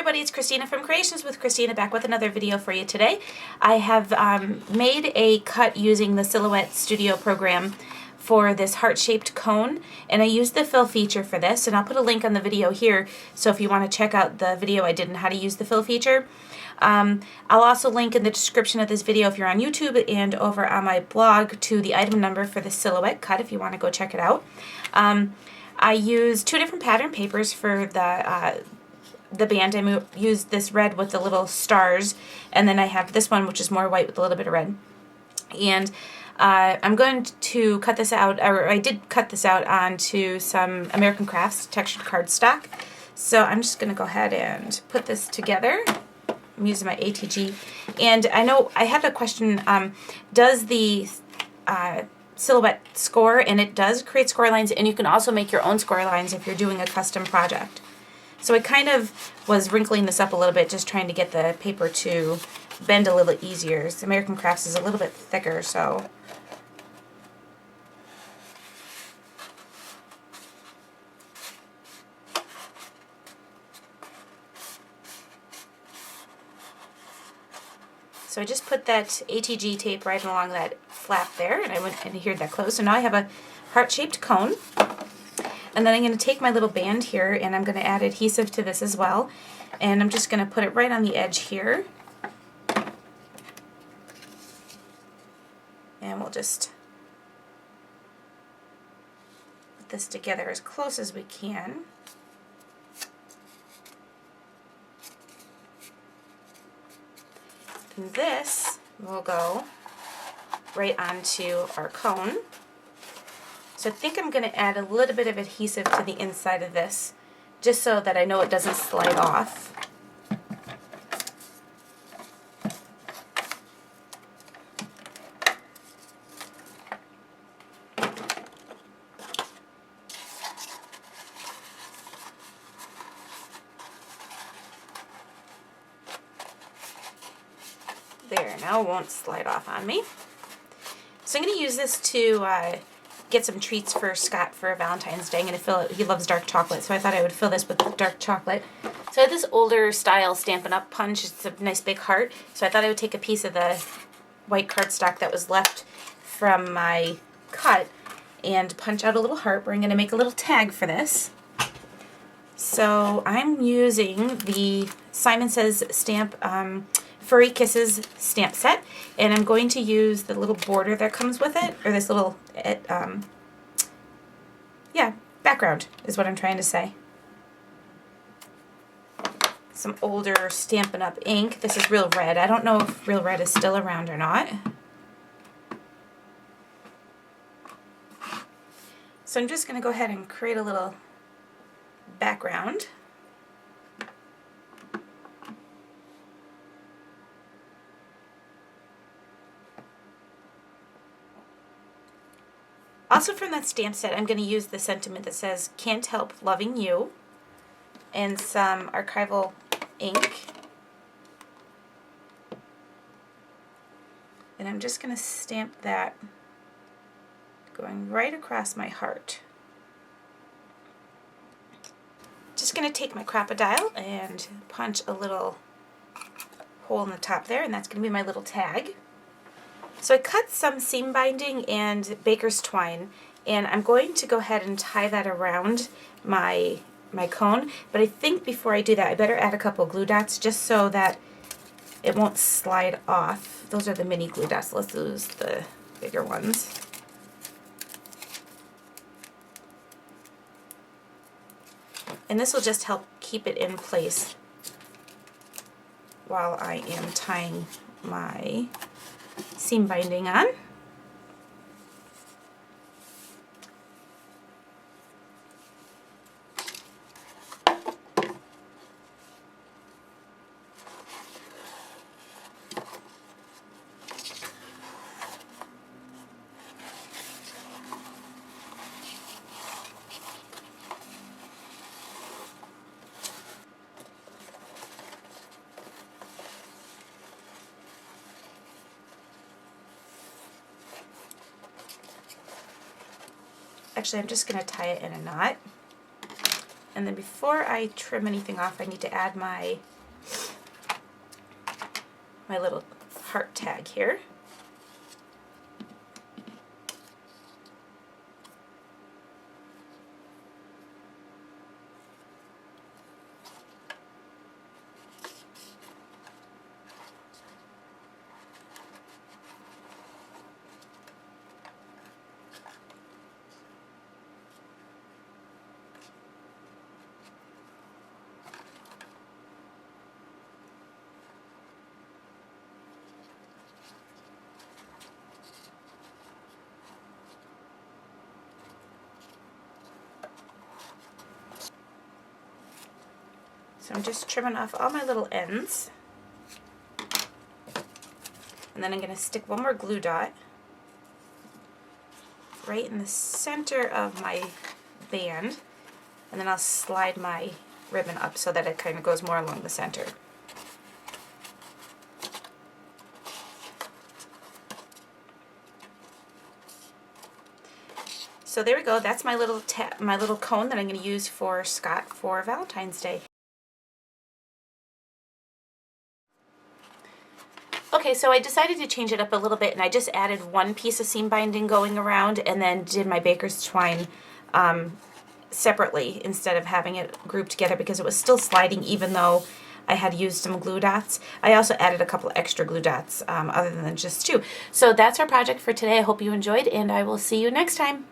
everybody, it's Christina from Creations with Christina, back with another video for you today. I have made a cut using the Silhouette Studio program for this heart-shaped cone, and I used the fill feature for this, and I'll put a link on the video here, so if you want to check out the video I did on how to use the fill feature. I'll also link in the description of this video if you're on YouTube and over on my blog to the item number for the Silhouette cut if you want to go check it out. I used two different pattern papers for the band. I used this red with the little stars, and then I have this one which is more white with a little bit of red. And I'm going to cut this out, or I did cut this out onto some American Crafts textured cardstock. So I'm just going to go ahead and put this together. I'm using my ATG. And I know I had a question, does the Silhouette score? And it does create score lines, and you can also make your own score lines if you're doing a custom project. So I kind of was wrinkling this up a little bit, just trying to get the paper to bend a little easier. So American Crafts is a little bit thicker, so. So I just put that ATG tape right along that flap there, and I went and adhered that close. So now I have a heart-shaped cone. And then I'm going to take my little band here, and I'm going to add adhesive to this as well. And I'm just going to put it right on the edge here. And we'll just put this together as close as we can. And this will go right onto our cone. So I think I'm going to add a little bit of adhesive to the inside of this, just so that I know it doesn't slide off. There, now it won't slide off on me. So I'm going to use this to get some treats for Scott for Valentine's Day. I'm going to fill it. He loves dark chocolate, so I thought I would fill this with dark chocolate. So I have this older style Stampin' Up! Punch. It's a nice big heart. So I thought I would take a piece of the white cardstock that was left from my cut and punch out a little heart. We're going to make a little tag for this. So I'm using the Simon Says stamp Furry Kisses stamp set, and I'm going to use the little border that comes with it, or this little, background is what I'm trying to say. Some older Stampin' Up! Ink. This is Real Red. I don't know if Real Red is still around or not. So I'm just going to go ahead and create a little background. Also from that stamp set, I'm going to use the sentiment that says, "Can't help loving you," and some archival ink. And I'm just going to stamp that going right across my heart. Just going to take my Crop-A-Dile and punch a little hole in the top there, and that's going to be my little tag. So I cut some seam binding and baker's twine, and I'm going to go ahead and tie that around my cone, but I think before I do that I better add a couple glue dots just so that it won't slide off. Those are the mini glue dots. Let's use the bigger ones. And this will just help keep it in place while I am tying my seam binding on. Actually, I'm just going to tie it in a knot. And then before I trim anything off, I need to add my my little heart tag here. So I'm just trimming off all my little ends. And then I'm going to stick one more glue dot right in the center of my band. And then I'll slide my ribbon up so that it kind of goes more along the center. So there we go. That's my little cone that I'm going to use for Scott for Valentine's Day. Okay, so I decided to change it up a little bit, and I just added one piece of seam binding going around and then did my baker's twine separately instead of having it grouped together because it was still sliding even though I had used some glue dots. I also added a couple extra glue dots other than just two. So that's our project for today. I hope you enjoyed, and I will see you next time.